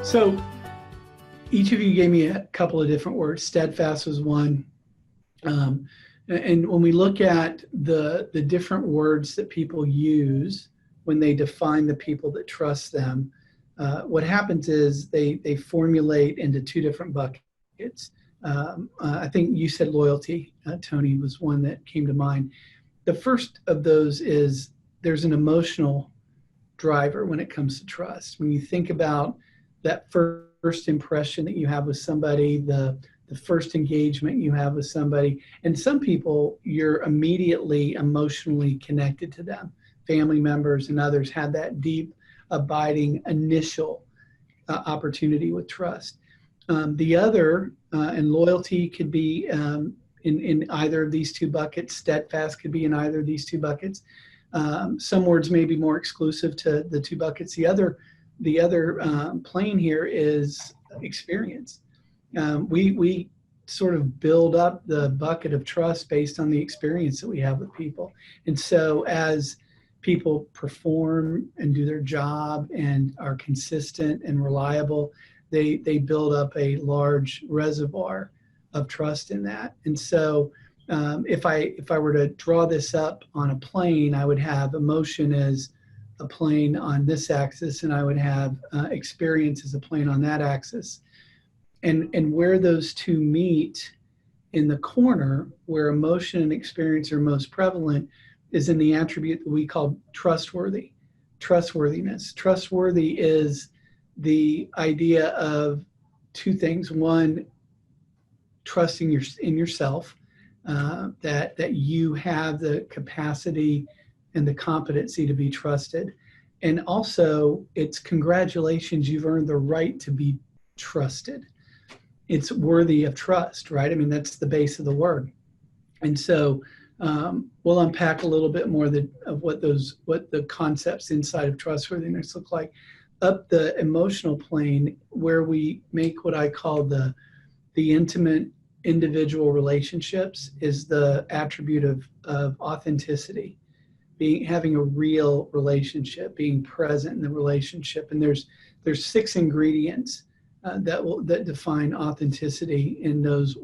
So each of you gave me a couple of different words. Steadfast was one. And when we look at the different words that people use when they define the people that trust them, what happens is they formulate into two different buckets. I think you said loyalty, Tony, was one that came to mind. The first of those is there's an emotional driver when it comes to trust. When you think about that first impression that you have with somebody, the first engagement you have with somebody, and some people you're immediately emotionally connected to them. Family members and others have that deep, abiding initial opportunity with trust. The other, and loyalty could be in either of these two buckets. Steadfast could be in either of these two buckets. Some words may be more exclusive to the two buckets. The other plane here is experience. We sort of build up the bucket of trust based on the experience that we have with people. And so as people perform and do their job and are consistent and reliable, they build up a large reservoir of trust in that. And so if I were to draw this up on a plane, I would have emotion as a plane on this axis, and I would have experience as a plane on that axis. And where those two meet in the corner, where emotion and experience are most prevalent, is in the attribute that we call trustworthiness. Trustworthy is the idea of two things. One, trusting in yourself, that you have the capacity and the competency to be trusted. And also, it's congratulations, you've earned the right to be trusted. It's worthy of trust, right? I mean, that's the base of the word. And so we'll unpack a little bit more of what the concepts inside of trustworthiness look like. Up the emotional plane, where we make what I call the intimate individual relationships, is the attribute of authenticity, having a real relationship, being present in the relationship. And there's 6 ingredients that define authenticity in those.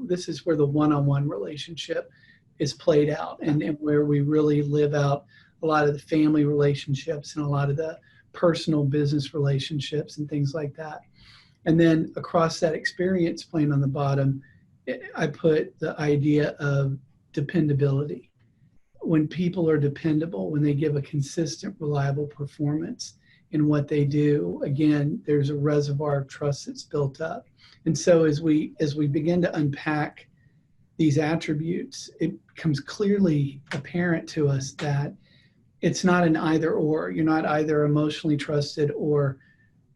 This is where the one-on-one relationship is played out, and where we really live out a lot of the family relationships and a lot of the personal business relationships and things like that. And then across that experience plane on the bottom, I put the idea of dependability. When people are dependable, when they give a consistent, reliable performance in what they do, again, there's a reservoir of trust that's built up. And so as we begin to unpack these attributes, it becomes clearly apparent to us that it's not an either or. You're not either emotionally trusted or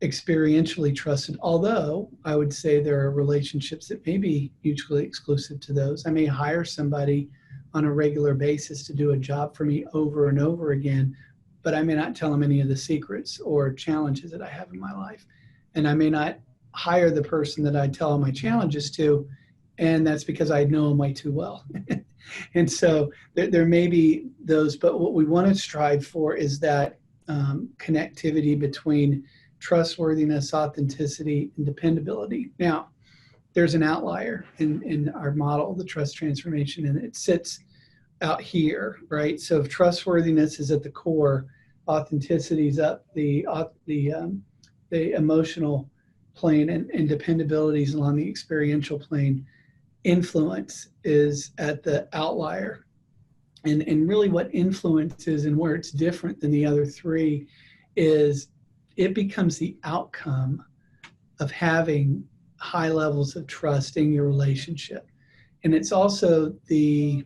experientially trusted, although I would say there are relationships that may be mutually exclusive to those. I may hire somebody on a regular basis to do a job for me over and over again, but I may not tell them any of the secrets or challenges that I have in my life. And I may not hire the person that I tell all my challenges to, and that's because I know them way too well. And so there may be those, but what we want to strive for is that connectivity between trustworthiness, authenticity, and dependability. Now, there's an outlier in our model, the trust transformation, and it sits out here, right? So if trustworthiness is at the core, authenticity is up the emotional plane, and dependability is along the experiential plane. Influence is at the outlier. And really what influence is, and where it's different than the other three, is it becomes the outcome of having high levels of trust in your relationship. And it's also the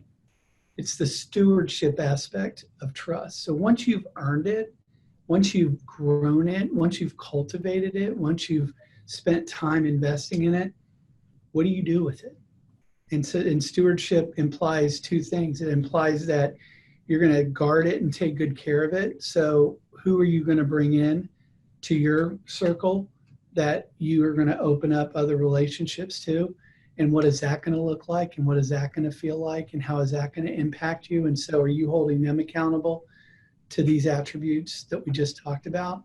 stewardship aspect of trust. So once you've earned it, once you've grown it, once you've cultivated it, once you've spent time investing in it, what do you do with it? And so, and stewardship implies two things. It implies that you're going to guard it and take good care of it. So who are you going to bring in to your circle that you are going to open up other relationships to? And what is that going to look like? And what is that going to feel like? And how is that going to impact you? And so are you holding them accountable to these attributes that we just talked about?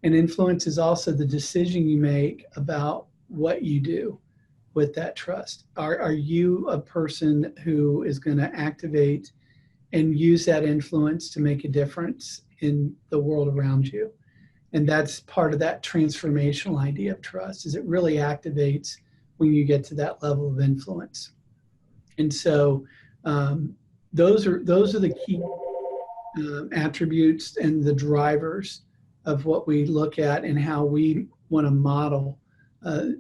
And influence is also the decision you make about what you do with that trust. Are you a person who is going to activate and use that influence to make a difference in the world around you? And that's part of that transformational idea of trust, is it really activates when you get to that level of influence. And so those are the key attributes and the drivers of what we look at and how we want to model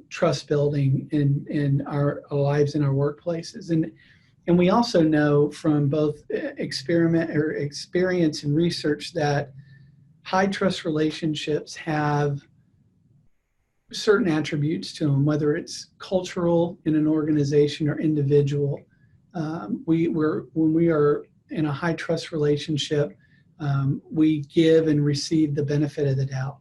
trust building in our lives and our workplaces. And we also know from both experience and research that high trust relationships have certain attributes to them, whether it's cultural in an organization or individual. When we are in a high trust relationship, we give and receive the benefit of the doubt.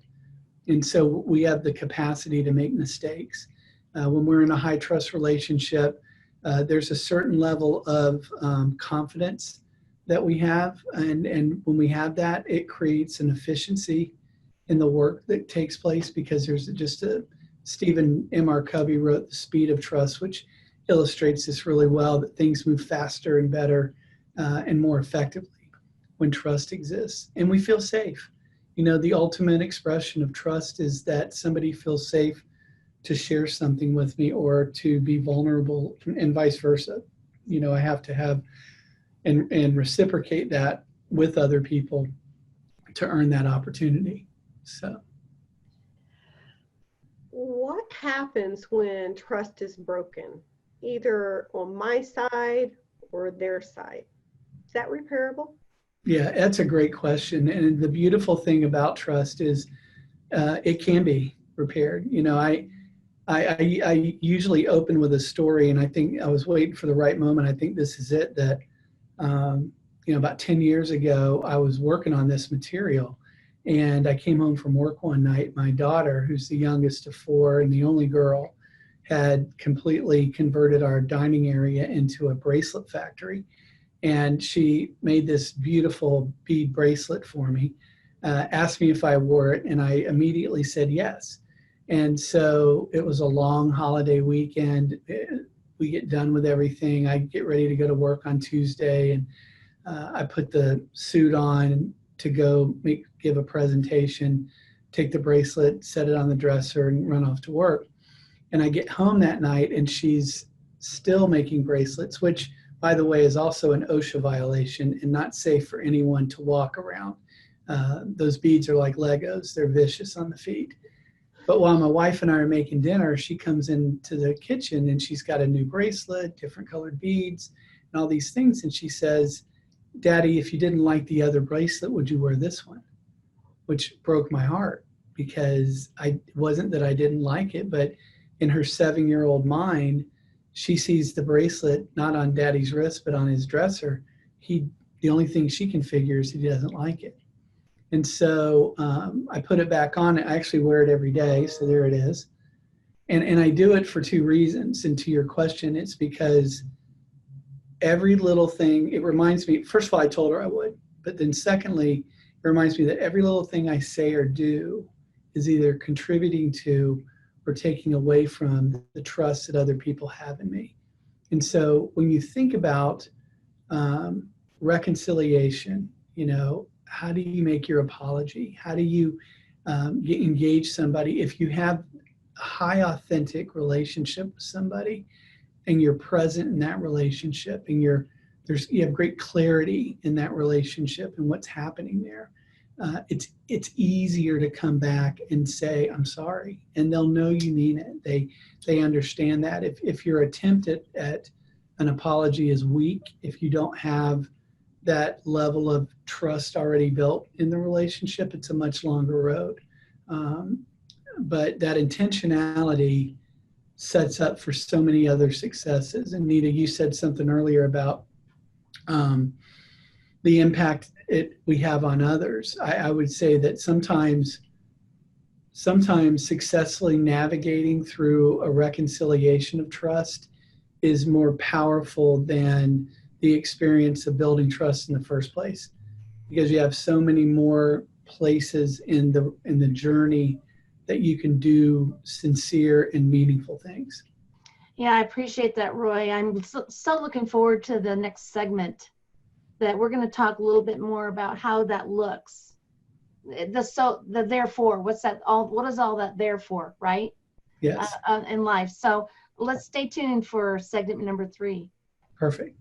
And so we have the capacity to make mistakes. When we're in a high trust relationship, there's a certain level of confidence that we have. And when we have that, it creates an efficiency in the work that takes place, because there's just Stephen M.R. Covey wrote The Speed of Trust, which illustrates this really well, that things move faster and better and more effectively when trust exists. And we feel safe. You know, the ultimate expression of trust is that somebody feels safe to share something with me or to be vulnerable, and vice versa. You know, I have to have and reciprocate that with other people to earn that opportunity. So, what happens when trust is broken, either on my side or their side? Is that repairable? Yeah, that's a great question. And the beautiful thing about trust is it can be repaired. You know, I usually open with a story, and I think I was waiting for the right moment. I think this is it. That you know, about 10 years ago, I was working on this material, and I came home from work one night. My daughter, who's the youngest of four and the only girl, had completely converted our dining area into a bracelet factory. And she made this beautiful bead bracelet for me, asked me if I wore it, and I immediately said yes. And so it was a long holiday weekend. We get done with everything. I get ready to go to work on Tuesday, and I put the suit on to go give a presentation, take the bracelet, set it on the dresser, and run off to work. And I get home that night, and she's still making bracelets, which, by the way, is also an OSHA violation and not safe for anyone to walk around. Those beads are like Legos. They're vicious on the feet. But while my wife and I are making dinner, she comes into the kitchen, and she's got a new bracelet, different colored beads, and all these things. And she says, "Daddy, if you didn't like the other bracelet, would you wear this one?" Which broke my heart, because it wasn't that I didn't like it, but in her 7-year-old mind, she sees the bracelet not on Daddy's wrist, but on his dresser. The only thing she can figure is he doesn't like it. And so I put it back on. I actually wear it every day. So there it is. And I do it for two reasons. And to your question, it's because every little thing, it reminds me, first of all, I told her I would. But then secondly, it reminds me that every little thing I say or do is either contributing to or taking away from the trust that other people have in me. And so when you think about reconciliation, you know, how do you make your apology? How do you engage somebody? If you have a high authentic relationship with somebody and you're present in that relationship, and you have great clarity in that relationship and what's happening there, it's easier to come back and say, "I'm sorry," and they'll know you mean it. They understand that. If your attempt at an apology is weak, if you don't have that level of trust already built in the relationship, it's a much longer road. But that intentionality sets up for so many other successes. And Nita, you said something earlier about the impact we have on others. I would say that sometimes successfully navigating through a reconciliation of trust is more powerful than the experience of building trust in the first place, because you have so many more places in the journey that you can do sincere and meaningful things. Yeah, I appreciate that, Roy. I'm so looking forward to the next segment that we're going to talk a little bit more about how that looks. The therefore, what is all that there for, right? Yes. In life. So let's stay tuned for segment number 3. Perfect.